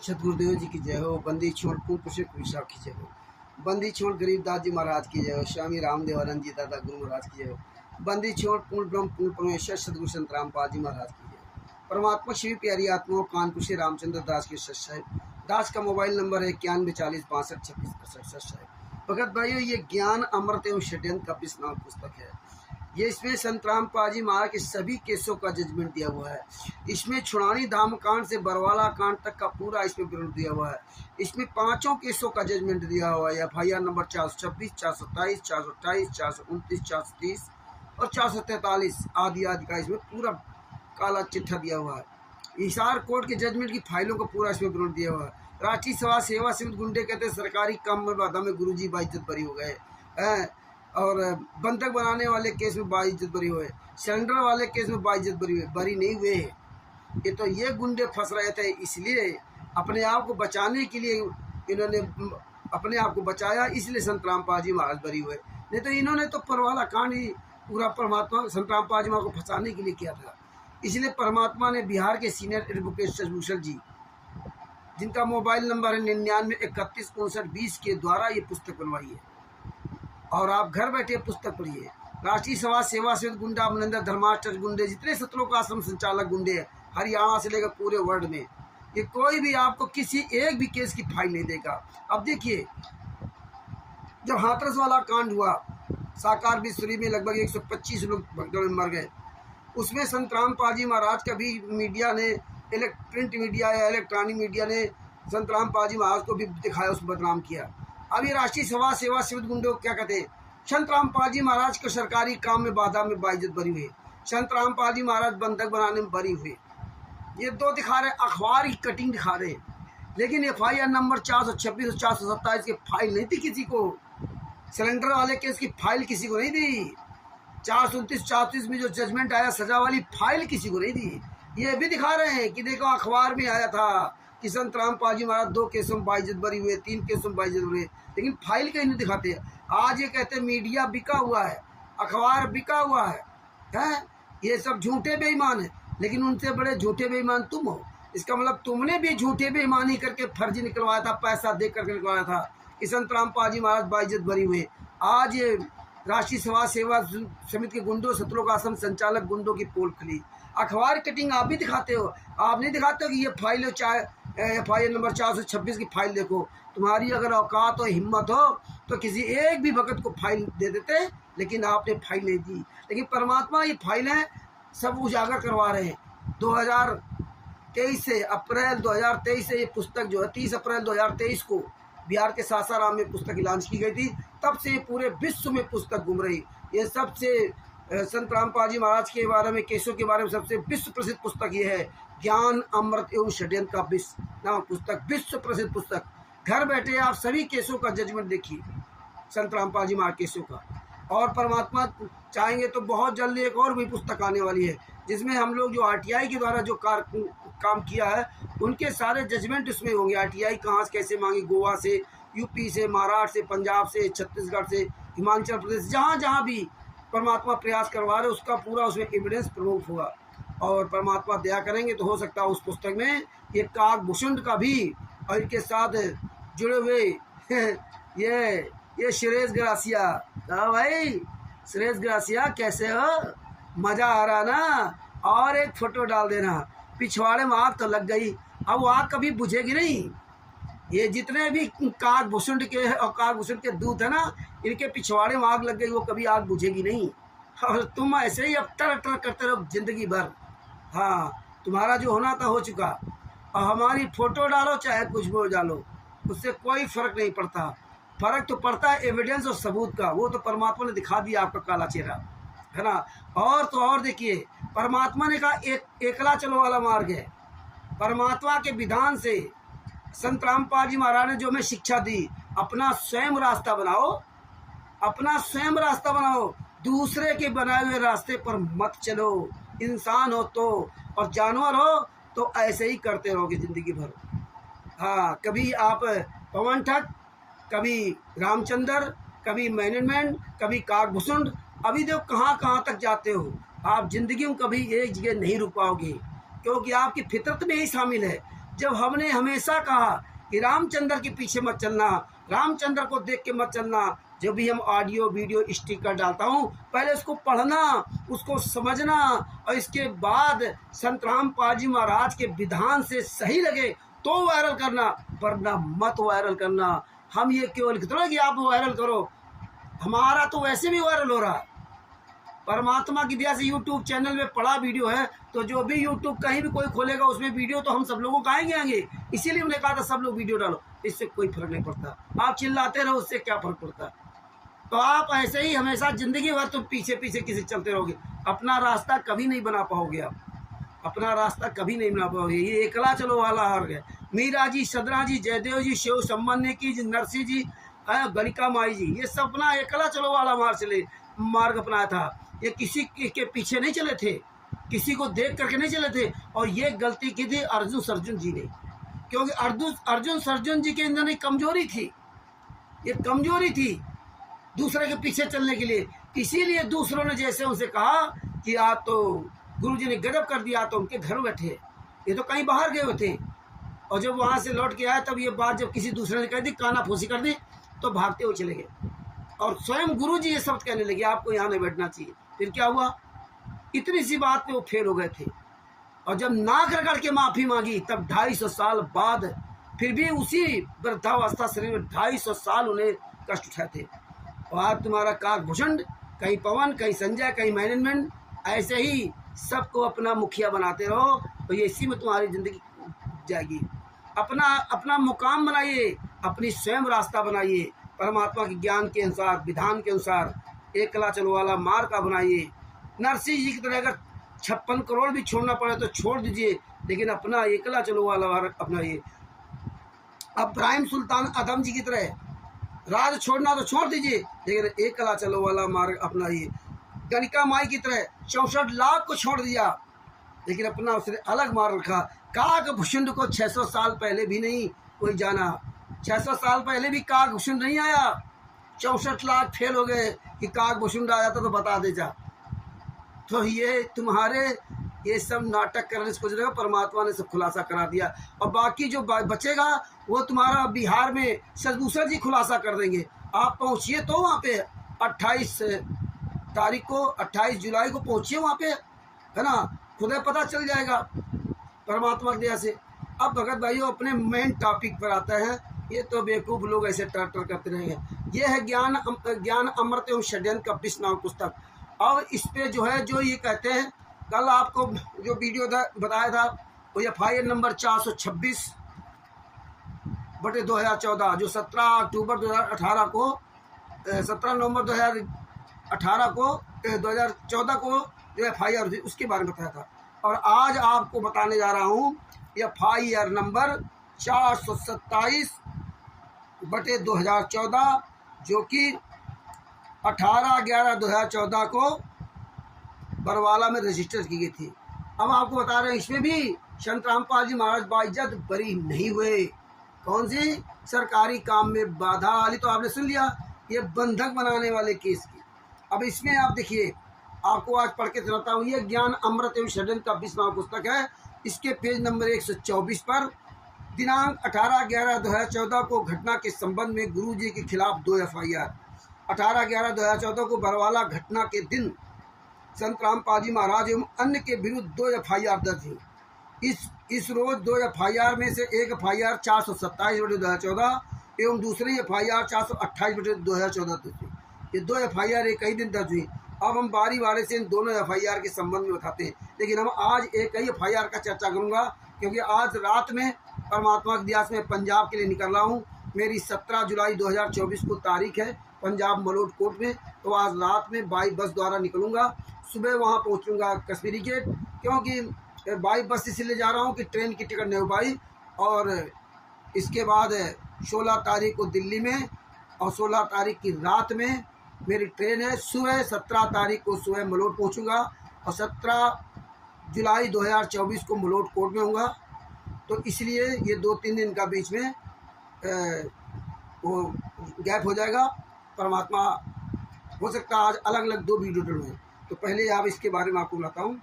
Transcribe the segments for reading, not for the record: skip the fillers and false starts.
सतगुरुदेव जी की जय हो। बंदी छोड़ पूर्ण पुरुष विशाख की जय हो। बंदी छोड़ गरीबदास जी महाराज की जय हो। स्वामी रामदेवानंद जी दादा गुरु महाराज की जय हो। बंदी छोड़ पूर्ण ब्रह्म पूर्ण परमेश्वर सतगुरु संत रामपाल जी महाराज की जय हो। परमात्मा श्री प्यारी आत्माओं कानपुर से रामचंद्र दास के सच दास का मोबाइल नंबर है 91406256 भगत भाइयों, ये ज्ञान अमृत एवं षड्यंत्र का 20 नाम पुस्तक है। ये इसमें संत रामपाल जी महाराज के सभी केसों का जजमेंट दिया हुआ है। इसमें छुड़ानी धाम कांड से बरवाला कांड तक का पूरा इसमें विवरण दिया हुआ है। इसमें 5 केसों का जजमेंट दिया हुआ है। FIR नंबर 426, 427, 428, 429, 430 और 443 आदि आदि का इसमें पूरा काला चिट्ठा दिया हुआ है। हिसार कोर्ट के जजमेंट की फाइलों का पूरा इसमें विवरण दिया हुआ है। राष्ट्रीय सभा सेवा समिति गुंडे कहते सरकारी काम में बाधा में गुरुजी बाइज्जत बरी हो गए और बंधक बनाने वाले केस में बाइज्जत बरी हुए, सिलेंडर वाले केस में बाइज्जत बरी नहीं हुए। ये तो ये गुंडे फंस रहे थे, इसलिए अपने आप को बचाने के लिए इन्होंने अपने आप को बचाया, इसलिए संत रामपाल जी महाराज बरी हुए। नहीं तो इन्होंने तो परवाला कांड ही पूरा परमात्मा संत रामपाल जी महाराज को फंसाने के लिए किया था। इसलिए परमात्मा ने बिहार के सीनियर एडवोकेट शशभूषण जी, जिनका मोबाइल नंबर है 99315920 के द्वारा ये पुस्तक बनवाई है और आप घर बैठे पुस्तक पढ़िए। राष्ट्रीय सभा सेवा समिति गुंडा अमरिंदर धर्माष्टक गुंडे, जितने सत्रों का आश्रम संचालक गुंडे हैं हरियाणा से लेकर पूरे वर्ल्ड में, ये कोई भी आपको किसी एक भी केस की फाइल नहीं देगा। अब देखिए, जब हाथरस वाला कांड हुआ, साकार बिस्वरी में लगभग 125 लोग भगदड़ में मर गए, उसमें संत रामपाल जी महाराज का भी मीडिया ने, प्रिंट मीडिया या इलेक्ट्रॉनिक मीडिया ने संत रामपाल जी महाराज को भी दिखाया, उसको बदनाम किया। अब ये राष्ट्रीय सभा सेवा समिति गुंडों क्या कहते हैं, संत रामपाल जी महाराज को सरकारी काम में बाधा में बाइज्जत बरी हुए, संत रामपाल जी महाराज बंधक बनाने में बरी हुए। ये दो दिखा रहे, अखबार की कटिंग दिखा रहे, लेकिन FIR नंबर 426 और 427 की फाइल नहीं थी किसी को। सिलेंडर वाले केस की फाइल किसी को नहीं दी। 429, 430 में जो जजमेंट आया सजा वाली फाइल किसी को नहीं दी। ये भी दिखा रहे हैं कि देखो अखबार में आया था कि संत रामपाल जी महाराज 2 केसों में बाइज्जत बरी हुए, 3 केसों में बाइज्जत हुए, लेकिन फाइल कहीं नहीं दिखाते। आज ये कहते हैं मीडिया बिका हुआ है, अखबार बिका हुआ है? ये सब झूठे बेईमान है, लेकिन उनसे बड़े झूठे बेईमान तुम हो। इसका मतलब तुमने भी झूठे बेईमानी करके फर्जी निकलवाया था, पैसा दे करके निकलवाया था कि संत रामपाल जी महाराज बाइज्जत बरी हुए। आज ये राष्ट्रीय सभा सेवा समिति के गुंडों, सत्रों का आश्रम संचालक गुंडों की पोल खुली। अखबार कटिंग आप भी दिखाते हो, आप नहीं दिखाते हो कि ये फाइल चाहे FIR नंबर 426 की फाइल देखो। तुम्हारी अगर औकात और हिम्मत हो तो किसी एक भी भगत को फाइल दे देते, लेकिन आपने फाइल नहीं दी। लेकिन परमात्मा ये फाइलें सब उजागर करवा रहे हैं। 2023 से, अप्रैल 2023 से ये पुस्तक जो है 30 अप्रैल 2023 को बिहार के सासाराम में पुस्तक लॉन्च की गई थी। तब से पूरे विश्व में पुस्तक घूम रही। ये सबसे संत रामपाल जी महाराज के बारे में, केसों के बारे में सबसे विश्व प्रसिद्ध पुस्तक ये है, ज्ञान अमृत एवं षड्यंत्र का 20 नाम पुस्तक, विश्व प्रसिद्ध पुस्तक। घर बैठे आप सभी केसों का जजमेंट देखिए, संत रामपाल जी महाराज केसों का। और परमात्मा चाहेंगे तो बहुत जल्दी एक और भी पुस्तक आने वाली है, जिसमें हम लोग जो RTI के द्वारा जो काम किया है उनके सारे जजमेंट उसमें होंगे। RTI कहाँ से कैसे मांगी, गोवा से, UP से, महाराष्ट्र से, पंजाब से, छत्तीसगढ़ से, हिमाचल प्रदेश, जहाँ जहाँ भी परमात्मा प्रयास करवा रहे उसका पूरा उसमें एविडेंस प्रूफ होगा। और परमात्मा दया करेंगे तो हो सकता है उस पुस्तक में ये काकभूषण का भी और इनके साथ जुड़े हुए ये सुरेश ग्रासिया। हाँ भाई, सुरेश ग्रासिया कैसे हो, मज़ा आ रहा ना? और एक फ़ोटो डाल देना। पिछवाड़े में आग तो लग गई, अब वो आग कभी बुझेगी नहीं। ये जितने भी काकभूषण के और काकभूषण के दूत है ना, इनके पिछवाड़े में आग लग गई, वो कभी आग बुझेगी नहीं। और तुम ऐसे ही अब टर करते रहो जिंदगी भर। हाँ, तुम्हारा जो होना था हो चुका। और हमारी फ़ोटो डालो चाहे कुछ भी डालो, उससे कोई फ़र्क नहीं पड़ता। फ़र्क तो पड़ता है एविडेंस और सबूत का। वो तो परमात्मा ने दिखा दिया आपका काला चेहरा, है ना। और तो और देखिए, परमात्मा ने कहा एकला चलो वाला मार्ग है। परमात्मा के विधान से संत रामपाल जी महाराज ने जो हमें शिक्षा दी, अपना स्वयं रास्ता बनाओ, अपना स्वयं रास्ता बनाओ, दूसरे के बनाए हुए रास्ते पर मत चलो। इंसान हो तो और जानवर हो तो ऐसे ही करते रहोगे ज़िंदगी भर। हाँ, कभी आप पवन ठग, कभी रामचंद्र, कभी मैनेजमेंट, कभी काकभूषण, अभी देखो कहाँ कहाँ तक जाते हो। आप ज़िंदगी में कभी एक जगह नहीं रुक पाओगे, क्योंकि आपकी फितरत में ही शामिल है। जब हमने हमेशा कहा कि रामचंद्र के पीछे मत चलना, रामचंद्र को देख के मत चलना, जब भी हम ऑडियो वीडियो स्टिकर डालता हूँ पहले उसको पढ़ना, उसको समझना और इसके बाद संत रामपाल जी महाराज के विधान से सही लगे तो वायरल करना, वरना मत वायरल करना। हम ये क्यों लिखते हैं कि आप वायरल करो, हमारा तो वैसे भी वायरल हो रहा है। परमात्मा की दया से यूट्यूब चैनल में पड़ा वीडियो है, तो जो भी यूट्यूब कहीं भी कोई खोलेगा उसमें वीडियो तो हम सब लोगों को आएंगे। इसीलिए हमने कहा था सब लोग वीडियो डालो, इससे कोई फर्क नहीं पड़ता। आप चिल्लाते रहो, उससे क्या फर्क पड़ता। तो आप ऐसे ही हमेशा जिंदगी भर तो पीछे पीछे किसी चलते रहोगे, अपना रास्ता कभी नहीं बना पाओगे। आप अपना रास्ता कभी नहीं बना पाओगे। ये एकला चलो वाला हार गया। मीरा जी, सदरा जी, जयदेव जी, शिव सम्मान की जी, नरसिंह जी, गणिका माई जी, ये सब अपना एकला चलो वाला मार्ग अपनाया था। ये किसी के पीछे नहीं चले थे, किसी को देख करके नहीं चले थे। और ये गलती की थी अर्जुन जी ने, क्योंकि अर्जुन जी के अंदर एक कमजोरी थी, ये कमजोरी थी दूसरे के पीछे चलने के लिए। इसीलिए दूसरों ने जैसे उनसे कहा कि आप तो गुरुजी ने गजब कर दिया, तो उनके घर बैठे, ये तो कहीं बाहर गए हुए थे। और जब वहाँ से लौट के आए तब ये बात जब किसी दूसरे ने कह दी, काना फूसी कर दी, तो भागते हुए चले गए। और स्वयं गुरुजी ये शब्द कहने लगे आपको यहाँ नहीं बैठना चाहिए। फिर क्या हुआ, इतनी सी बात पे वो फेल हो गए थे। और जब नाक रगड़ के माफ़ी मांगी तब 250 साल बाद फिर भी उसी वृद्धावस्था शरीर में 250 साल उन्हें कष्ट उठाए थे। और आज तुम्हारा काकभूषण, कहीं पवन, कहीं संजय, कहीं मैनेजमेंट, ऐसे ही सबको अपना मुखिया बनाते रहो, तो ये इसी में तुम्हारी ज़िंदगी जाएगी। अपना मुकाम बनाइए, अपनी स्वयं रास्ता बनाइए, परमात्मा के ज्ञान के अनुसार, विधान के अनुसार एकला चलो वाला मार्ग का बनाइए। नरसिंह जी की तरह अगर 56 करोड़ भी छोड़ना पड़े तो छोड़ दीजिए, लेकिन अपना एकला चलो वाला मार्ग अपनाइए। अब इब्राहिम सुल्तान आदम जी की तरह राज छोड़ना तो छोड़ दीजिए, लेकिन एकला चलो वाला मार्ग अपनाइए। गणिका माई की तरह 64 लाख को छोड़ दिया, लेकिन अपना उसने अलग मार्ग रखा। काकभूषुंड को 600 साल पहले भी नहीं कोई जाना, 600 साल पहले भी काकभूषुंड नहीं आया। 64 लाख फेल हो गए कि काकभूषुंड आ जाता तो बता दे जा। तो ये तुम्हारे ये सब नाटक करने से कुछ नहीं, परमात्मा ने सब खुलासा करा दिया। और बाकी जो बचेगा वो तुम्हारा बिहार में सदभूषण जी खुलासा कर देंगे। आप पहुँचिए तो वहाँ पे 28 तारीख को, 28 जुलाई को पहुँचिए वहाँ पे, है ना, खुद पता चल जाएगा परमात्मा की दया से। अब भगत भाइयों अपने मेन टॉपिक पर आता है। ये तो बेवकूफ़ लोग ऐसे टर करते रहेंगे। ये है ज्ञान अमृत एवं षड्यंत्र का 20 नाम पुस्तक। अब इस पे जो है, जो ये कहते हैं, कल आपको जो वीडियो बताया था वो FIR नंबर 426/2014 जो 17 अक्टूबर 2018 को 17 नवंबर 2018 को 2014 को जो FIR थी उसके बारे में बताया था। और आज आपको बताने जा रहा हूँ FIR नंबर 427/2014 जो कि 18/11/2014 को बरवाला में रजिस्टर की गई थी। अब आपको बता रहे हैं इसमें भी संत रामपाल जी महाराज बाइज्जत बरी नहीं हुए। कौन सी? सरकारी काम में बाधा वाली तो आपने सुन लिया, ये बंधक बनाने वाले केस की। अब इसमें आप देखिए, आपको आज पढ़ के सुनाता हूँ। ये ज्ञान अमृत एवं षड्यंत्र का 20 नाम पुस्तक है। इसके पेज नंबर 124 पर दिनांक 18/11/2014 को घटना के संबंध में गुरु जी के खिलाफ 2 FIR। 18/11/2014 को बरवाला घटना के दिन संत रामपाल जी महाराज एवं अन्य के विरुद्ध 2 FIR दर्ज हुई। इस रोज 2 FIR में से एक FIR 427/2014 एवं दूसरी FIR 428/2014 दर्ज हुई। ये 2 FIR एक ही दिन दर्ज हुई। अब हम बारी बारी से इन दोनों FIR के संबंध में बताते हैं, लेकिन हम आज एक ही FIR का चर्चा करूंगा, क्योंकि आज रात में परमात्मा के दया से मैं पंजाब के लिए निकल रहा हूं। मेरी 17 जुलाई 2024 को तारीख है पंजाब मलोट कोर्ट में। तो आज रात में बाई बस द्वारा निकलूंगा, सुबह वहां पहुंचूंगा कश्मीरी गेट, क्योंकि बाई बस इसलिए जा रहा हूं कि ट्रेन की टिकट नहीं हो पाई। और इसके बाद 16 तारीख को दिल्ली में और 16 तारीख की रात में मेरी ट्रेन है। सुबह 17 तारीख को सुबह मलोट पहुंचूंगा और 17 जुलाई 2024 को मलोट कोर्ट में होऊंगा। तो इसलिए ये 2-3 दिन का बीच में वो गैप हो जाएगा। परमात्मा हो सकता है आज अलग अलग 2 वीडियो डलवाएं। तो पहले आप इसके बारे में आपको बताता हूँ।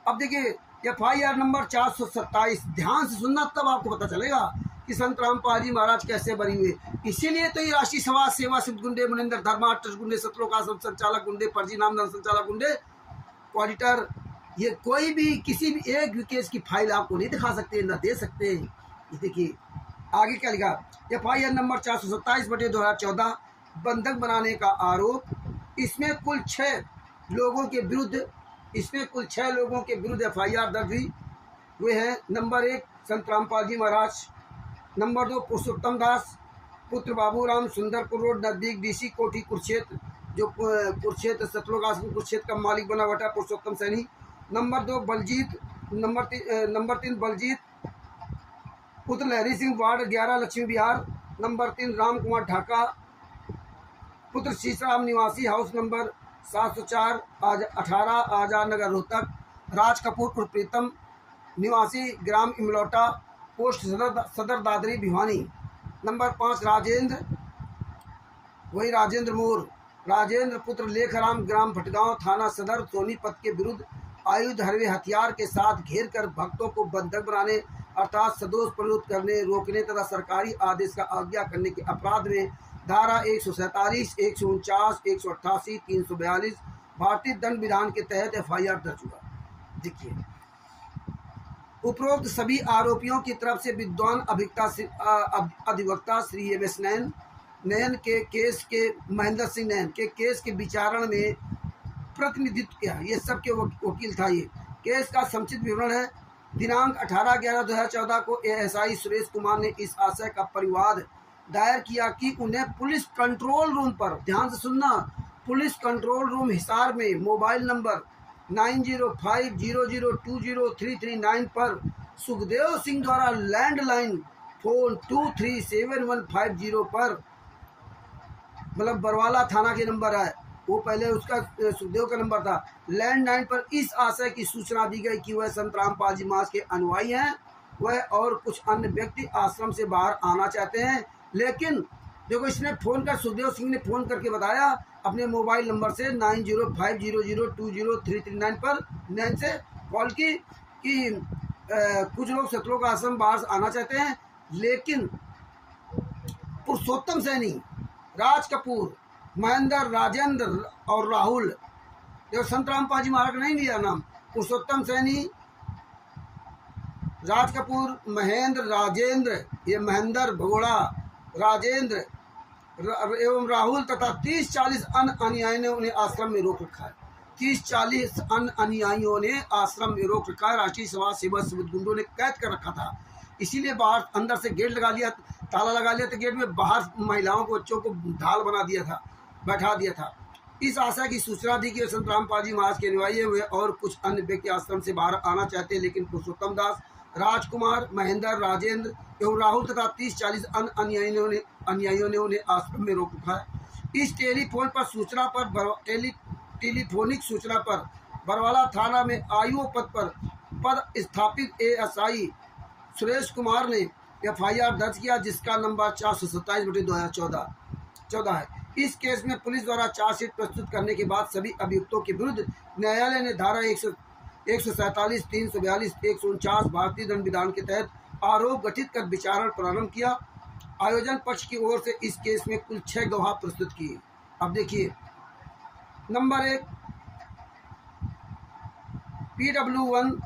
अब देखिए, FIR नंबर 427। ध्यान से सुनना, तब आपको पता चलेगा कि संत रामपाल जी महाराज कैसे बनी हुए। इसीलिए तो ये राष्ट्रीय समाज सेवा सिद्ध गुंडे, मुनिंदर धर्मा ट्रस्ट गुंडे, सतलोक आश्रम संचालक गुंडे, फर्जी नामदान संचालक गुंडे, ऑडिटर, ये कोई भी किसी भी एक भी केस की फाइल आपको नहीं दिखा सकते, ना दे सकते। ये देखिए आगे क्या लिखा। FIR नंबर 427/2014 बंधक बनाने का आरोप। इसमें कुल 6 लोगों के विरुद्ध FIR दर्ज हुए हैं। नंबर 1 संत रामपाल जी महाराज, नंबर 2 पुरुषोत्तम दास पुत्र बाबूराम, सुंदरपुर रोड नजदीक DC कोठी कुरुक्षेत्र, जो कुरुक्षेत्र सतलोक आश्रम कुरुक्षेत्र का मालिक बना हुआ था पुरुषोत्तम सैनी। नंबर 2 बलजीत, नंबर 3 बलजीत पुत्र लहरी सिंह, वार्ड 11 लक्ष्मी विहार। नंबर 3 राम कुमार ढाका पुत्र शीशराम, निवासी हाउस नंबर 704 18 आजाद नगर रोहतक। राज कपूर उर्फ प्रीतम, निवासी ग्राम इमलौटा, पोस्ट सदर दादरी भिवानी। नंबर 5 राजेंद्र, वही राजेंद्र मोर, राजेंद्र पुत्र लेखराम, ग्राम भटगांव, थाना सदर सोनीपत के विरुद्ध आयुध हरवे हथियार के साथ घेर कर भक्तों को बंधक बनाने अर्थात सदोष प्रवृत्त करने, रोकने तथा सरकारी आदेश का अवज्ञा करने के अपराध में धारा 147, 149, 188, 342 भारतीय दंड विधान के तहत FIR दर्ज हुआ। देखिए उपरोक्त सभी आरोपियों की तरफ से विद्वान अधिवक्ता श्री MS नयन के केस के महेंद्र सिंह नयन के केस के विचारण में प्रतिनिधित्व किया। ये सबके वकील था। ये केस का संक्षिप्त विवरण है। दिनांक 18/11/2014 को ASI सुरेश कुमार ने इस आशय का परिवाद दायर किया कि उन्हें पुलिस कंट्रोल रूम पर, ध्यान से सुनना, पुलिस कंट्रोल रूम हिसार में मोबाइल नंबर 9050020339 पर सुखदेव सिंह द्वारा लैंडलाइन फोन 237150 पर, मतलब बरवाला थाना के नंबर है वो, पहले उसका सुखदेव का नंबर था, लैंडलाइन पर इस आशय की सूचना दी गई कि वह संत रामपाल जी महाराज के अनुयायी हैं, वह और कुछ अन्य व्यक्ति आश्रम से बाहर आना चाहते हैं। लेकिन देखो इसने फ़ोन कर, सुखदेव सिंह ने फ़ोन करके बताया अपने मोबाइल नंबर से 9050020339 पर 9 से कॉल की कि कुछ लोग सतलोक आश्रम बाहर आना चाहते हैं। लेकिन पुरुषोत्तम सैनी, राज कपूर, महेंद्र, राजेंद्र और राहुल, देखो संत रामपाल जी महाराज नहीं लिया नाम, पुरुषोत्तम सैनी, राज कपूर, महेंद्र, राजेंद्र, ये महेंद्र भगोड़ा, राजेंद्र एवं राहुल तथा 30-40 अन्य अनुयायियों ने उन्हें आश्रम में रोक रखा है। 30-40 अन्य अनुयायियों ने आश्रम में रोक रखा है। राष्ट्रीय समाज सेवा सिद्ध गुंडों ने कैद कर रखा था। इसीलिए बाहर अंदर से गेट लगा लिया, ताला लगा लिया, तो गेट में बाहर महिलाओं को, बच्चों को ढाल बना दिया था, बैठा दिया था। इस आशा की सूचना दी कि संत रामपाल जी महाराज के अनुयायी हुए और कुछ अन्य व्यक्ति आश्रम से बाहर आना चाहते हैं, लेकिन पुरुषोत्तम दास, राजकुमार, महेंद्र, राजेंद्र एवं राहुल तथा 30-40 अन्य अनुयायियों ने उन्हें आश्रम में रोक रखा है। इस टेलीफोनिक सूचना पर बरवाला थाना में आईओ पद स्थापित ASI सुरेश कुमार ने FIR दर्ज किया, जिसका नंबर 427/2014 है। इस केस में पुलिस द्वारा चार्जशीट प्रस्तुत करने के बाद सभी अभियुक्तों के विरुद्ध न्यायालय ने धारा 147, 342, 149 भारतीय दंड विधान के तहत आरोप गठित कर विचारण प्रारंभ किया। आयोजन पक्ष की ओर से इस केस में कुल 6 गवाह प्रस्तुत किए। अब देखिए number 1 PW1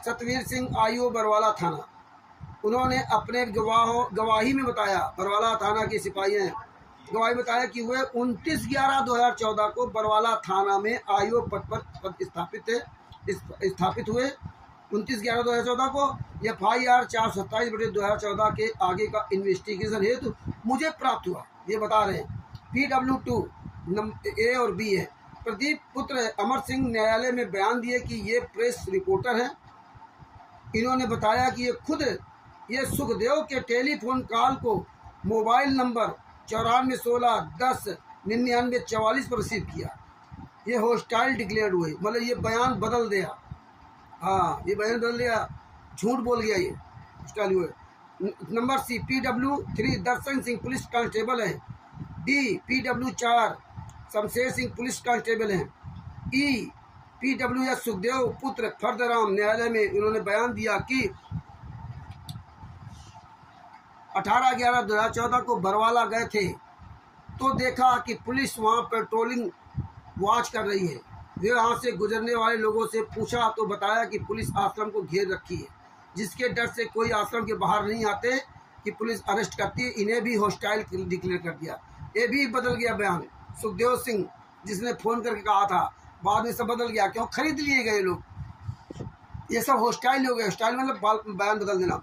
Satveer Singh IO Barwala थाना, उन्होंने अपने गवाही में बताया, बरवाला थाना के सिपाही हैं, गवाही बताया कि वे 29/11/2014 को बरवाला थाना में IO पद पर स्थापित हुए। 29/11/2014 को FIR 427/2014 के आगे का इन्वेस्टिगेशन हेतु मुझे प्राप्त हुआ। ये बता रहे हैं PW2 A और B है। प्रदीप पुत्र अमर सिंह न्यायालय में बयान दिए कि ये प्रेस रिपोर्टर हैं। इन्होंने बताया कि ये सुखदेव के टेलीफोन कॉल को मोबाइल नंबर 9416109944 पर रिसीव किया। ये हॉस्टाइल डिक्लेयर हुए, मतलब ये बयान बदल दिया। हाँ, ये बयान बदल दिया, झूठ बोल गया, ये हॉस्टाइल हुए। नंबर C PW3 दर्शन सिंह पुलिस कांस्टेबल हैं। D PW4 Shamsher Singh police constable हैं। E PWS सुखदेव पुत्र फर्दराम न्यायालय में उन्होंने बयान दिया कि 18/11/2014 को बरवाला गए थे तो देखा कि पुलिस वहां पेट्रोलिंग वॉच कर रही है। वे वहां से गुजरने वाले लोगों से पूछा तो बताया कि पुलिस आश्रम को घेर रखी है, जिसके डर से कोई आश्रम के बाहर नहीं आते कि पुलिस अरेस्ट करती है। इन्हें भी हॉस्टाइल डिक्लेयर कर दिया। ये भी बदल गया बयान। सुखदेव सिंह जिसने फ़ोन करके कहा था, बाद में सब बदल गया। क्यों? खरीद लिए गए लोग। ये सब हॉस्टाइल हो गए। हॉस्टाइल मतलब बयान बदल देना।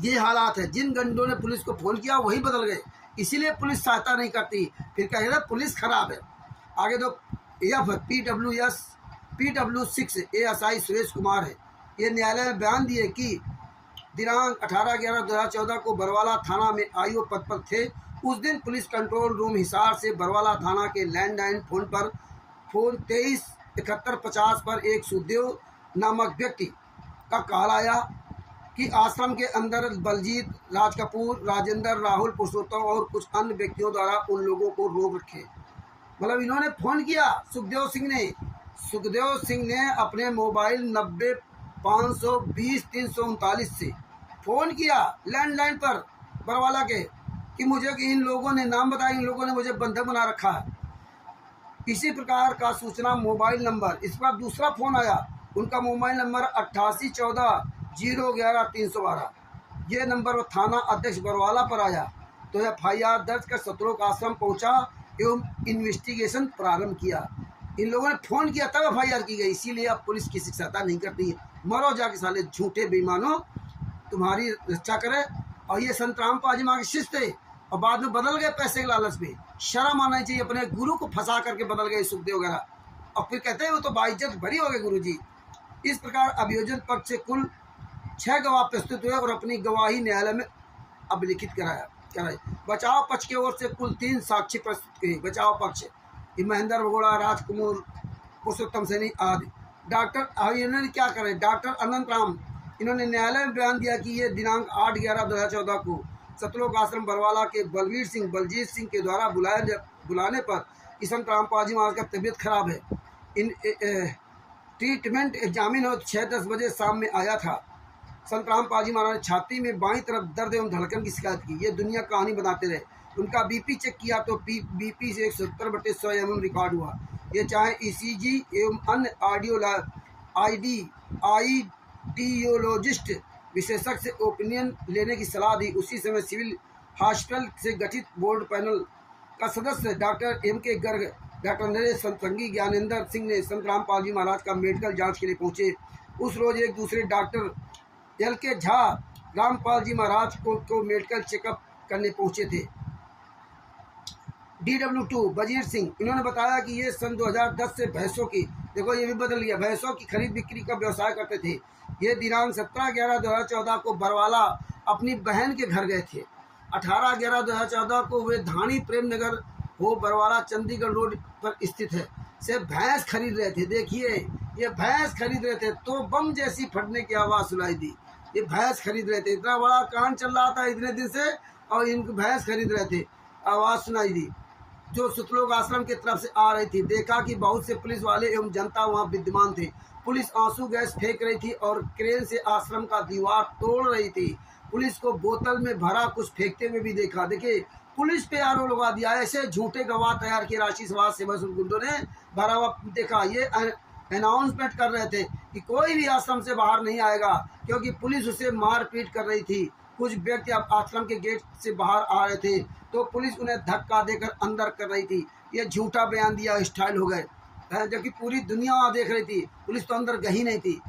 ये हालात है। जिन गंडों ने पुलिस को फ़ोन किया वही बदल गए, इसीलिए पुलिस सहायता नहीं करती। फिर कह रहे पुलिस खराब है। आगे तो PW6 ASI सुरेश कुमार है। ये न्यायालय में बयान दिए कि दिनांक 18/11/2014 को बरवाला थाना में IO पद पर थे। उस दिन पुलिस कंट्रोल रूम हिसार से बरवाला थाना के लैंडलाइन फ़ोन 237150 पर एक सुखदेव नामक व्यक्ति का कॉल आया कि आश्रम के अंदर बलजीत, राज कपूर, राजेंद्र, राहुल, पुरुषोत्तम और कुछ अन्य व्यक्तियों द्वारा उन लोगों को रोक रखे। मतलब इन्होंने फ़ोन किया सुखदेव सिंह ने अपने मोबाइल 90-520-339 से फ़ोन किया लैंडलाइन पर बरवाला के कि मुझे इन लोगों ने नाम बताया, इन लोगों ने मुझे बंधक बना रखा है। इसी प्रकार का सूचना मोबाइल नंबर, इस पर दूसरा फ़ोन आया। उनका मोबाइल नंबर 8814-011-312। ये नंबर थाना अध्यक्ष बरवाला पर आया तो FIR दर्ज कर सत्रह आश्रम पहुंचा एवं इन्वेस्टिगेशन प्रारंभ किया। इन लोगों ने फ़ोन किया तब FIR की गई। इसीलिए अब पुलिस किसी की सहायता नहीं करती है। मरो जाके साले झूठे बेईमानों, तुम्हारी रक्षा करे। और ये संतराम पाजीमा के शिष्य थे और बाद में बदल गए पैसे के लालच में। शर्म आना चाहिए। अपने गुरु को फंसा करके बदल गए सुखदेव वगैरह, और फिर कहते हैं वो तो बाइज्जत भरी हो गए गुरु जी। इस प्रकार अभियोजन पक्ष से कुल 6 गवाह प्रस्तुत हुए और अपनी गवाही न्यायालय में अभिलिखित कराई। बचाव पक्ष की ओर से कुल 3 साक्षी प्रस्तुत किए। बचाव पक्ष महेंद्र भगोड़ा, राजकुमार, पुरुषोत्तम सैनी आदि। इन्होंने क्या करे? डॉक्टर अनंत राम, इन्होंने न्यायालय में बयान दिया कि ये दिनांक 8/11/2014 को सतलोक आश्रम बरवाला के बलजीत सिंह के द्वारा बुलाने पर कि संतराम पाजी महाराज का तबीयत खराब है, इन ट्रीटमेंट एग्जामिन हो 6-10 बजे शाम में आया था। संतराम पाजी महाराज ने छाती में बाईं तरफ दर्द एवं धड़कन की शिकायत की। ये दुनिया कहानी बनाते रहे। उनका BP चेक किया तो BP से 170/100 mm रिकॉर्ड हुआ। ये चाहे ECG एवं अन्य आइडियोलॉजिस्ट विशेषज्ञ से ओपिनियन लेने की सलाह दी। उसी समय सिविल हॉस्पिटल से गठित बोर्ड पैनल का सदस्य doctor MK Garg, doctor Naresh संगी, ज्ञानेंद्र सिंह ने संतराम पालजी महाराज का मेडिकल जांच के लिए पहुंचे। उस रोज एक दूसरे डॉक्टर LK झा रामपाल जी महाराज को मेडिकल चेकअप करने पहुंचे थे। DW2 वजीर सिंह, इन्होंने बताया कि ये सन 2010 से भैंसों की, देखो ये भी बदल गया, भैंसों की खरीद बिक्री का व्यवसाय करते थे। ये दिनांक 17/11/2014 को बरवाला अपनी बहन के घर गए थे। 18/11/2014 को वे धानी प्रेम नगर हो बरवाला चंडीगढ़ रोड पर स्थित है से भैंस खरीद रहे थे। देखिए ये भैंस खरीद रहे थे तो बम जैसी फटने की आवाज़ सुनाई दी। ये भैंस खरीद रहे थे, इतना बड़ा कांड चल रहा था इतने दिन से और इनको भैंस खरीद रहे थे, आवाज़ सुनाई दी जो सतलोक आश्रम की तरफ से आ रही थी। देखा कि बहुत से पुलिस वाले एवं जनता वहां विद्यमान थे। पुलिस आंसू गैस फेंक रही थी और क्रेन से आश्रम का दीवार तोड़ रही थी। पुलिस को बोतल में भरा कुछ फेंकते हुए भी देखा। देखिए पुलिस पे आरोप लगा दिया। ऐसे झूठे गवाह तैयार किए राशि समाज सेवा गुंडों ने भरा हुआ। देखा ये अनाउंसमेंट कर रहे थे कि कोई भी आश्रम से बाहर नहीं आएगा, क्योंकि पुलिस उसे मारपीट कर रही थी। कुछ व्यक्ति अब आश्रम के गेट से बाहर आ रहे थे तो पुलिस उन्हें धक्का देकर अंदर कर रही थी। ये झूठा बयान दिया, स्टाइल हो गए, जबकि पूरी दुनिया वहाँ देख रही थी। पुलिस तो अंदर गई नहीं थी।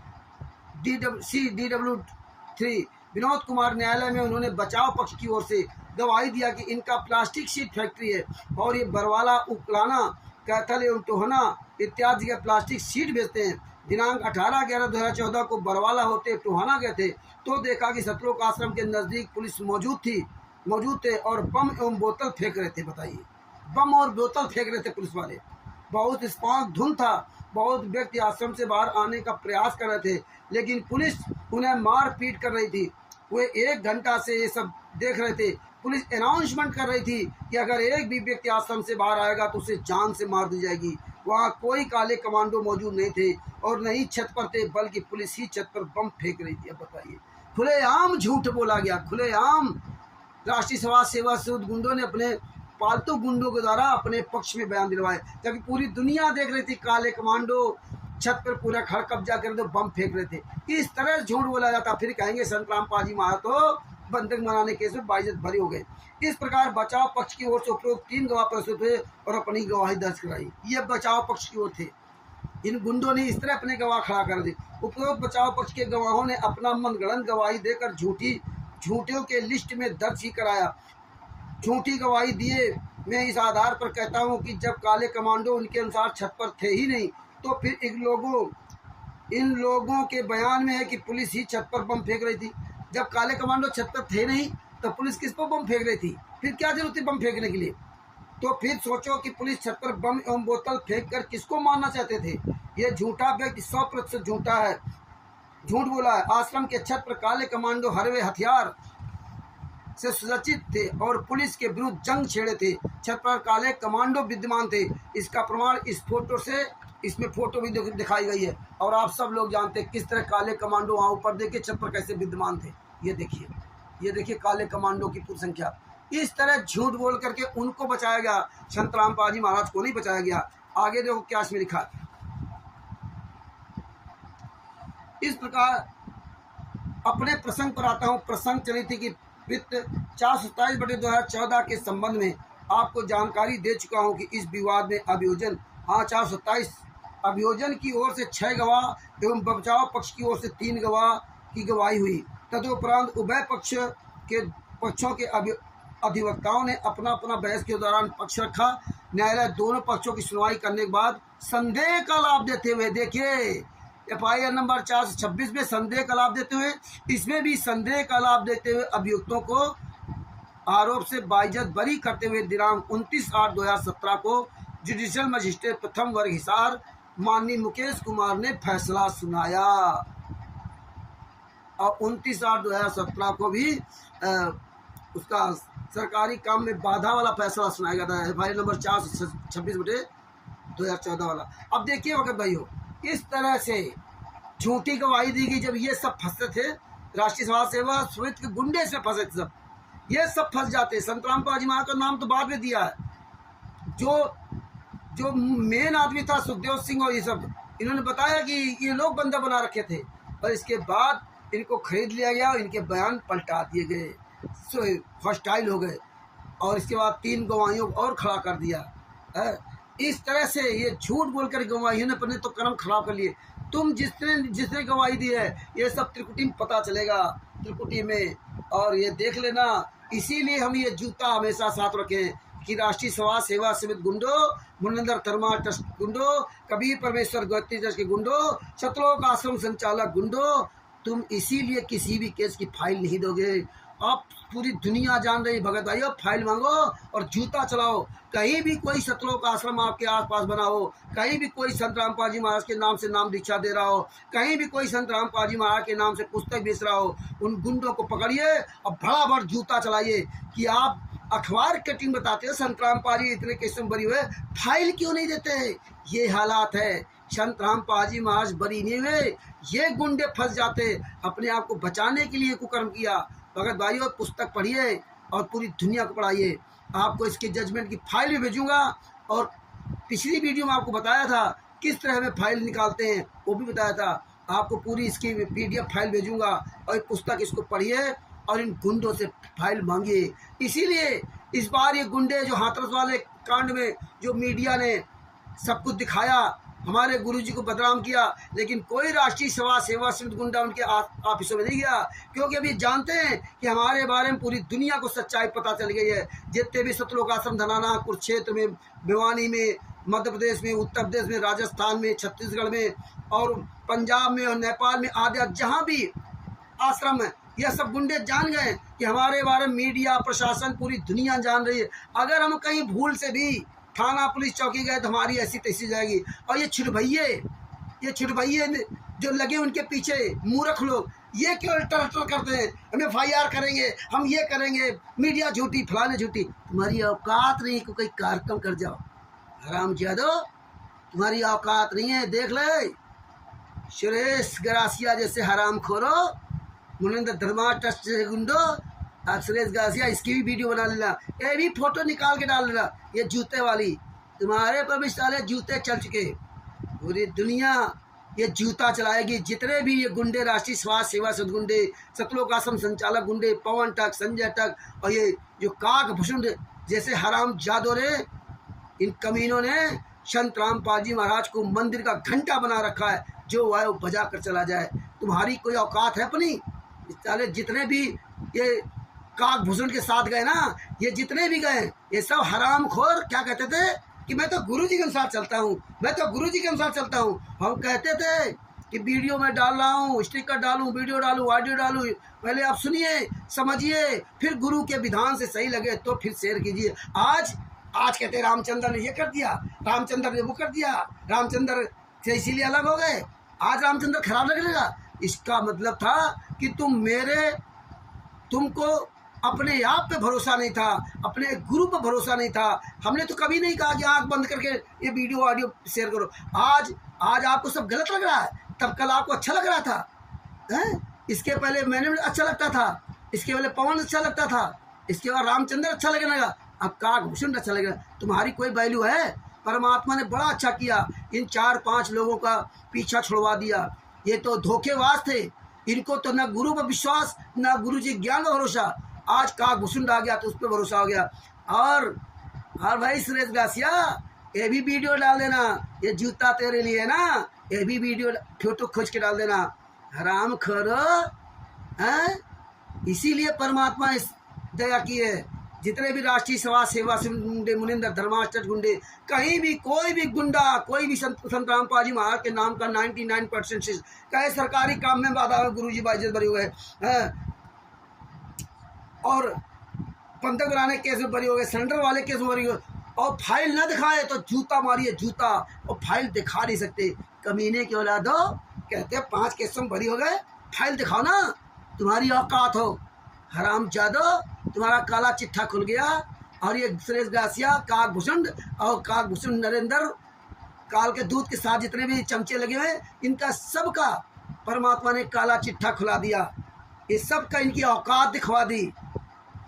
DW3 विनोद कुमार, न्यायालय में उन्होंने बचाव पक्ष की ओर से गवाही दिया कि इनका प्लास्टिक शीट फैक्ट्री है और ये बरवाला, उकलाना, कैथल एवं टोहना इत्यादि के प्लास्टिक शीट बेचते हैं। दिनांक 18/11/2014 को बरवाला होते टोहाना गए थे तो देखा कि सतलोक आश्रम के नज़दीक पुलिस मौजूद थे और बम एवं बोतल फेंक रहे थे। बताइए, बम और बोतल फेंक रहे थे पुलिस वाले। बहुत स्पार्क धुंध था। बहुत व्यक्ति आश्रम से बाहर आने का प्रयास कर रहे थे, लेकिन पुलिस उन्हें मार पीट कर रही थी। वे 1 घंटा से ये सब देख रहे थे। पुलिस अनाउंसमेंट कर रही थी कि अगर एक भी व्यक्ति आश्रम से बाहर आएगा तो उसे जान से मार दी जाएगी। वहाँ कोई काले कमांडो मौजूद नहीं थे और नहीं छत पर थे, बल्कि पुलिस ही छत पर बम फेंक रही थी। अब बताइए, खुलेआम झूठ बोला गया, खुलेआम। राष्ट्रीय समाज सेवा से गुंडों ने अपने पालतू गुंडों के द्वारा अपने पक्ष में बयान दिलवाए, जबकि पूरी दुनिया देख रही थी काले कमांडो छत पर पूरा घर कब्जा कर दो, बम फेंक रहे थे। इस तरह झूठ बोला जाता, फिर कहेंगे संतराम पाजी महातो बंधक बनाने केस में बाइज्जत भरी हो गए। इस प्रकार बचाव पक्ष की ओर से उपरोक्त 3 गवाह प्रस्तुत हुए और अपनी गवाही दर्ज कराई। ये बचाव पक्ष की ओर थे, इन गुंडों ने इस तरह अपने गवाह खड़ा कर दी। उपरोक्त बचाव पक्ष के गवाहों ने अपना मनगढ़ंत गवाही देकर झूठियों के लिस्ट में दर्ज ही कराया। झूठी गवाही दिए, मैं इस आधार पर कहता हूं कि जब काले कमांडो उनके अनुसार छत पर थे ही नहीं, तो फिर इन लोगों के बयान में है कि पुलिस ही छत पर बम फेंक रही थी। जब काले कमांडो छत पर थे नहीं तो पुलिस किस पर बम फेंक रही थी? फिर क्या जरूरत थी बम फेंकने के लिए? तो फिर सोचो कि पुलिस छत पर बम एवं बोतल फेंक कर किसको मारना चाहते थे? ये झूठा व्यक्ति 100% झूठा है, झूठ बोला है। आश्रम के छत पर काले कमांडो हरवे हथियार से सुसज्जित थे और पुलिस के विरुद्ध जंग छेड़े थे। छत पर काले कमांडो विद्यमान थे। इसका प्रमाण इस फोटो से, इसमें फोटो भी दिखाई गई है और आप सब लोग जानते हैं किस तरह काले कमांडो वहाँ ऊपर देखिए छत पर कैसे विद्यमान थे। ये देखिए काले कमांडो की पूरी संख्या। इस तरह झूठ बोल करके उनको बचाया गया, संतराम पाजी महाराज को नहीं बचाया गया। आगे देखो क्या इसमें लिखा है। इस प्रकार अपने प्रसंग पर आता हूँ। प्रसंग चली थी कि वित्त 427/2014 के संबंध में आपको जानकारी दे चुका हूँ कि इस विवाद में अभियोजन 427 अभियोजन की ओर से 6 गवाह एवं बचाव पक्ष की ओर से 3 गवाह की गवाही हुई। तदुपरांत उभय पक्षों के अधिवक्ताओं ने अपना बहस के दौरान पक्ष रखा। न्यायालय दोनों पक्षों की सुनवाई करने के बाद संदेह का लाभ देते हुए, देखिए FIR नंबर 426 में संदेह का लाभ देते हुए, इसमें भी संदेह का लाभ देते हुए अभियुक्तों को आरोप से बाइज्जत बरी करते हुए दिनांक 29/8/2017 को जुडिशियल मजिस्ट्रेट प्रथम वर्ग हिसार माननीय मुकेश कुमार ने फैसला सुनाया। और 29/8/2017 को भी उसका सरकारी काम में बाधा वाला फैसला सुनाया गया था, FIR नंबर 426/2014 वाला। अब देखिए वक्त भाइयों, इस तरह से झूठी गवाही दी गई। जब ये सब फंसे थे, राष्ट्रीय समाज सेवा समिति के गुंडे से फंसे थे, सब ये सब फंस जाते। संतराम पाजी महाराज का नाम तो बाद में दिया है। जो मेन आदमी था सुखदेव सिंह और ये सब, इन्होंने बताया कि ये लोग बंदा बना रखे थे और इसके बाद इनको खरीद लिया गया और इनके बयान पलटा दिए गए, हॉस्टाइल हो गए और इसके बाद 3 गवाहियों को और खड़ा कर दिया है। इस तरह से ये झूठ बोलकर गवाहियों ने अपने तो कर्म खराब कर लिए। तुम जिसने गवाही दी है ये सब त्रिकुटी में पता चलेगा, त्रिकुटी में, और ये देख लेना। इसीलिए हम ये जूता हमेशा साथ रखें कि राष्ट्रीय समाज सेवा समिति गुंडो, मुनंदर धर्मा ट्रस्ट गुंडो, कबीर परमेश्वर गोत्री ट्रस्ट के गुंडो, सतलोक आश्रम संचालक गुंडो, तुम इसीलिए किसी भी केस की फाइल नहीं दोगे। आप पूरी दुनिया जान रही, भगत भाइयों, फाइल मांगो और जूता चलाओ। कहीं भी कोई सतलोक आश्रम आपके आसपास बना हो, कहीं भी कोई संत रामपाल महाराज के नाम से नाम दीक्षा दे रहा हो, कहीं भी कोई संत रामपाल महाराज के नाम से पुस्तक बेच रहा हो, उन गुंडों को पकड़िए और भड़ा जूता चलाइए कि आप अखबार कटिंग बताते हो संत रामपाल इतने केस में बरी हुए, फाइल क्यों नहीं देते? ये हालात है। संत रामपाल महाराज बरी नहीं हुए, ये गुंडे फंस जाते। अपने आप को बचाने के लिए कुकर्म किया। भगत भाइयों, पुस्तक पढ़िए और पूरी दुनिया को पढ़ाइए। आपको इसके जजमेंट की फाइल भी भेजूंगा और पिछली वीडियो में आपको बताया था किस तरह हमें फाइल निकालते हैं, वो भी बताया था। आपको पूरी इसकी PDF फाइल भेजूंगा और एक पुस्तक, इसको पढ़िए और इन गुंडों से फाइल मांगिए। इसीलिए इस बार ये गुंडे जो हाथरस वाले कांड में जो मीडिया ने सब कुछ दिखाया, हमारे गुरुजी को बदनाम किया, लेकिन कोई राष्ट्रीय समाज सेवा समिति गुंडा उनके ऑफिसों में नहीं गया, क्योंकि अभी जानते हैं कि हमारे बारे में पूरी दुनिया को सच्चाई पता चल गई है। जितने भी सतलोक आश्रम धनाना, कुरुक्षेत्र में, भिवानी में, मध्य प्रदेश में, उत्तर प्रदेश में, राजस्थान में, छत्तीसगढ़ में और पंजाब में और नेपाल में आदि जहाँ भी आश्रम है, यह सब गुंडे जान गए कि हमारे बारे में मीडिया, प्रशासन, पूरी दुनिया जान रही है। अगर हम कहीं भूल से भी थाना पुलिस चौकी गए तो हमारी ऐसी तैसी जाएगी। और ये छुटभैये जो लगे उनके पीछे मूर्ख लोग, ये क्यों टर्टर करते हैं, हम FIR करेंगे, हम ये करेंगे, मीडिया झूठी, फलाने झूठी। तुम्हारी औकात नहीं कि कोई कार्यक्रम कर जाओ। हराम जादो, तुम्हारी औकात नहीं है। देख ले सुरेश गरासिया जैसे हराम खोरो, मुनिंदर धर्मा ट्रस्ट से गुंडो, आप सुरेश गरासिया इसकी भी वीडियो बना लेना, ये भी फोटो निकाल के डाल देना। ये जूते वाली तुम्हारे पर भी साले जूते चल चुके, पूरी दुनिया ये जूता चलाएगी। जितने भी ये गुंडे, राष्ट्रीय स्वास्थ्य सेवा सदगुंडे, सतलोक आश्रम संचालक गुंडे, पवन टक, संजय टक और ये जो काक भूषण जैसे हराम जादो ने, इन कमीनों ने संत रामपाल जी महाराज को मंदिर का घंटा बना रखा है, जो आए वो बजा कर चला जाए। तुम्हारी कोई औकात है अपनी? साले जितने भी ये काक भूषण के साथ गए ना, ये जितने भी गए ये सब हराम खोर क्या कहते थे कि मैं तो गुरु जी के अनुसार चलता हूँ, मैं तो गुरु जी के अनुसार चलता हूँ। हम कहते थे कि वीडियो में डाल रहा हूँ, स्टिकर डालूँ, वीडियो डालूँ, ऑडियो डालूँ, पहले आप सुनिए समझिए, फिर गुरु के विधान से सही लगे तो फिर शेयर कीजिए। आज कहते रामचंद्र ने ये कर दिया, रामचंद्र ने वो कर दिया, रामचंद्र से इसीलिए अलग हो गए, आज रामचंद्र खराब लगेगा। इसका मतलब था कि तुमको अपने आप पे भरोसा नहीं था, अपने गुरु पर भरोसा नहीं था। हमने तो कभी नहीं कहा कि आंख बंद करके ये वीडियो ऑडियो शेयर करो। आज आपको सब गलत लग रहा है, तब कल आपको अच्छा लग रहा था हैं? इसके पहले मैंने अच्छा लगता था, इसके पहले पवन अच्छा लगता था, इसके बाद रामचंद्र अच्छा लगने लगा, अब काक भूषण अच्छा लगेगा। तुम्हारी कोई वैल्यू है? परमात्मा ने बड़ा अच्छा किया, इन 4-5 लोगों का पीछा छुड़वा दिया। ये तो धोखेबाज थे, इनको तो न गुरु पर विश्वास, न गुरु जी ज्ञान का भरोसा। आज काक भूषण आ गया तो उस पर भरोसा हो गया। और भाई सुरेश गासिया ये भी वीडियो डाल देना, ये जूता तेरे लिए ना, ये भी वीडियो फोटो खोज के डाल देना। हराम खोरो हैं? इसीलिए परमात्मा इस दया की है। जितने भी राष्ट्रीय समाज सेवा से गुंडे, मुनिंदर धर्माष्ट गुंडे, कहीं भी कोई भी गुंडा, कोई भी संत रामपाल जी महाराज के नाम का 99% कहे सरकारी काम में बाधा है, गुरु जी बाइज्जत बरी हुए हैं, और पंथक बनाने केस में बरी हो गए, सेंटर वाले केस में बरी हो, और फाइल न दिखाए तो जूता मारिए जूता, और फाइल दिखा नहीं सकते। कमीने के औलादो, कहते 5 केस में बरी हो गए, फाइल दिखाओ ना, तुम्हारी औकात हो। हराम जादो, तुम्हारा काला चिट्ठा खुल गया। और ये सुरेश गासिया, काक भूषण और काक भूषण नरेंद्र, काल के दूध के साथ जितने भी चमचे लगे हुए, इनका सबका परमात्मा ने काला चिट्ठा खुला दिया। ये सब का इनकी औकात दिखवा दी।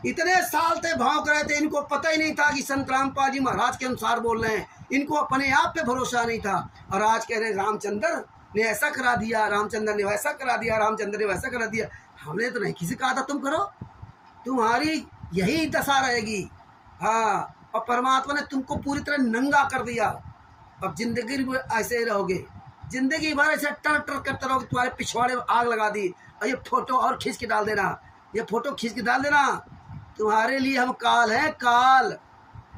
इतने साल से भौंक रहे थे, इनको पता ही नहीं था कि संत रामपाल जी महाराज के अनुसार बोल रहे हैं, इनको अपने आप पे भरोसा नहीं था। और आज कह रहे रामचंद्र ने ऐसा करा दिया, रामचंद्र ने वैसा करा दिया, रामचंद्र ने वैसा करा दिया। हमने तो नहीं किसी कहा था तुम करो, तुम्हारी यही दशा रहेगी। हाँ, और परमात्मा ने तुमको पूरी तरह नंगा कर दिया। अब जिंदगी भर ऐसे ही रहोगे, जिंदगी भर ऐसे टर टर करते रहोगे। तुम्हारे पिछवाड़े में आग लगा दी। और ये फोटो और खींच के डाल देना, ये फोटो खींच के डाल देना। तुम्हारे लिए हम काल हैं, काल।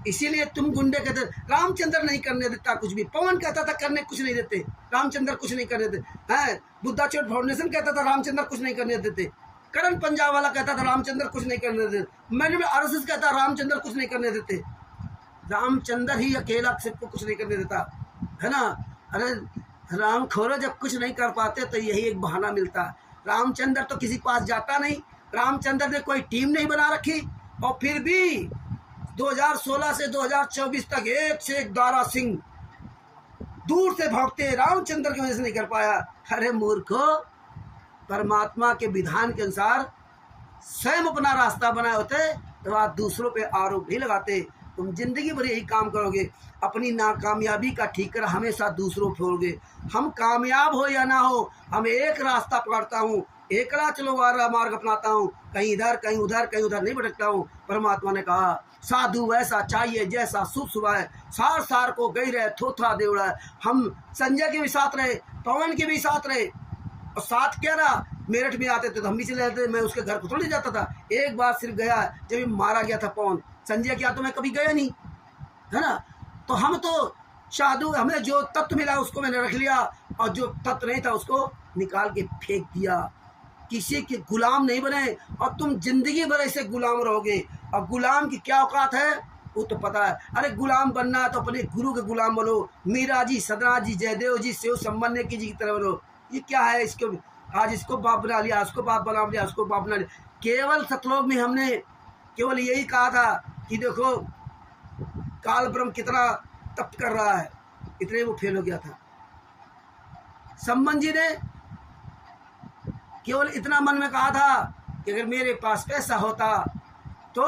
इसीलिए तुम गुंडे कहते, रामचंद्र नहीं करने देता कुछ भी। पवन कहता था करने कुछ नहीं देते, रामचंद्र कुछ नहीं करने देते हैं। बुद्धा चोट फाउंडेशन कहता था रामचंद्र कुछ नहीं करने देते। करण पंजाब वाला कहता था रामचंद्र कुछ नहीं करने देते। मैंने आरएसएस कहता रामचंद्र कुछ नहीं करने देते। रामचंद्र ही अकेला सबको कुछ नहीं करने देता है ना। अरे राम खोरो, जब कुछ नहीं कर पाते तो यही एक बहाना मिलता है। रामचंद्र तो किसी पास जाता नहीं, रामचंद्र ने कोई टीम नहीं बना रखी, और फिर भी 2016 से 2024 तक एक से एक दारा सिंह दूर से भागते, रामचंद्र की वजह से नहीं कर पाया। अरे मूर्खो, परमात्मा के विधान के अनुसार स्वयं अपना रास्ता बनाए होते तो आप दूसरों पे आरोप भी लगाते। तुम जिंदगी भर यही काम करोगे, अपनी नाकामयाबी का ठीकर हमेशा दूसरों फोड़ोगे। हम कामयाब हो या ना हो, हम एक रास्ता पकड़ता हूँ, एकला चलो वारा मार्ग अपनाता हूँ, कहीं इधर कहीं उधर कहीं उधर नहीं भटकता हूँ। परमात्मा ने कहा साधु वैसा चाहिए जैसा शुभ सुबह है, सार सार को गई रहे थोथा देवड़ा है। हम संजय के भी साथ रहे, पवन के भी साथ रहे, और साथ क्या रहा, मेरठ में आते थे तो हम भी चले जाते, मैं उसके घर को थोड़ी जाता था। एक बार सिर्फ गया जब मारा गया था पवन, संजय क्या तो मैं कभी गया नहीं, है ना। तो हम तो साधु, हमें जो तत्व मिला उसको मैंने रख लिया, और जो तत्व नहीं था उसको निकाल के फेंक दिया। किसी के गुलाम नहीं बने, और तुम जिंदगी भर ऐसे गुलाम रहोगे। और गुलाम की क्या औकात है वो तो पता है। अरे गुलाम बनना तो अपने गुरु के गुलाम बनो, मीरा जी, सदना जी, जयदेव जी, शिव संबंध की जी की तरह बनो। ये क्या है, इसको आज इसको बाप बना लिया, उसको बाप बना लिया, उसको बाप बना लिया। केवल सतलोक में हमने केवल यही कहा था कि देखो काल ब्रह्म कितना तप कर रहा है, इतने वो फेल हो गया था। सम्मन जी ने केवल इतना मन में कहा था कि अगर मेरे पास पैसा होता तो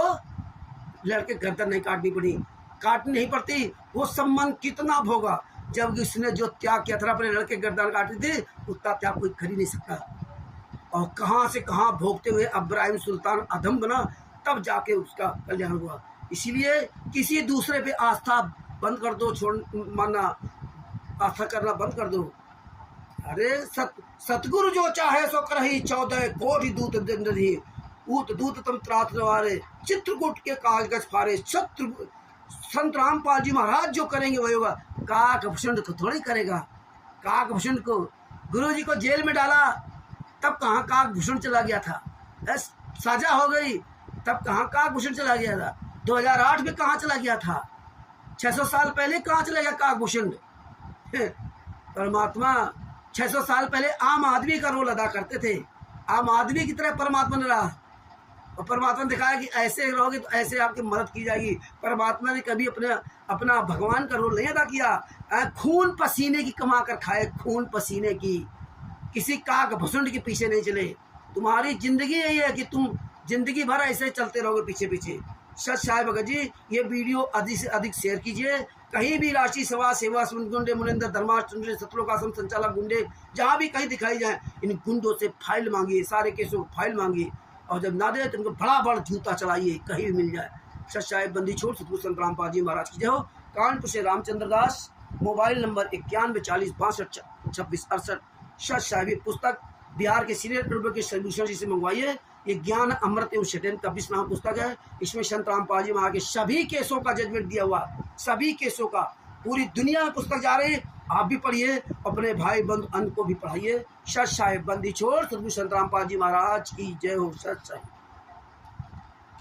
लड़के गर्दन नहीं काटनी नहीं पड़ती। वो सम्मान कितना भोगा, जब उसने जो त्याग किया था अपने लड़के गर्दन काटी थी, उतना त्याग कोई कर ही नहीं सकता। और कहाँ से कहाँ भोगते हुए इब्राहिम सुल्तान अधम बना, तब जाके उसका कल्याण हुआ। इसीलिए किसी दूसरे पे आस्था बंद कर दो, मानना आस्था करना बंद कर दो। अरे सतगुरु जो चाहे सो करही 14 कोटि दूत दंडही, ऊत दूत तम त्रात नवारे, चित्रकूट के कागज फारे। संत रामपाल जी महाराज जो करेंगे वही होगा। काकभूषण को थोड़ी करेगा। काकभूषण को गुरु जी को जेल में डाला, तब कहाँ काकभूषण चला गया था। सजा हो गई, तब कहाँ काकभूषण चला गया था। 2008 में कहाँ चला गया था। 600 साल पहले कहाँ चला गया काकभूषण। परमात्मा 600 साल पहले आम आदमी का रोल अदा करते थे। आम आदमी की तरह परमात्मा ने रहा, और परमात्मा ने दिखाया कि ऐसे रहोगे तो ऐसे आपकी मदद की जाएगी। परमात्मा ने कभी अपना भगवान का रोल नहीं अदा किया। खून पसीने की कमा कर खाए, खून पसीने की, किसी काकभूषण के पीछे नहीं चले। तुम्हारी जिंदगी यही है कि तुम जिंदगी भर ऐसे चलते रहोगे पीछे पीछे। सच साहिब भगत जी, ये वीडियो अधिक से अधिक शेयर कीजिए। कहीं भी राशि सभा सेवा गुंडे मुनिंदर धर्माष्टमी सतलोकाश्रम संचालक गुंडे जहाँ भी कहीं दिखाई जाए, इन गुंडों से फाइल मांगिए, सारे केसों को फाइल मांगिए, और जब ना दे तो उनको बड़ा बड़ा जूता चलाइए, कहीं भी मिल जाए। सच साहिब बंदी छोड़ सतगुरु संत रामपाल जी महाराज की जय हो। कानपुर से रामचंद्र दास, मोबाइल नंबर 91 40 62 26 68। सच साहिब पुस्तक बिहार के सीनियर के सॉल्यूशन जी से मंगवाइए। ये ज्ञान अमृत एवं शटेन का 20 नाम पुस्तक है। इसमें संत रामपाल जी महाराज के सभी केसों का जजमेंट दिया हुआ, सभी केसों का। पूरी दुनिया में पुस्तक जा रही है, आप भी पढ़िए, अपने भाई बंधु अन्य को भी पढ़ाइए। सच साहिब बंदी छोड़ सतगुरु संत रामपाल जी महाराज की जय हो। सच साहिब।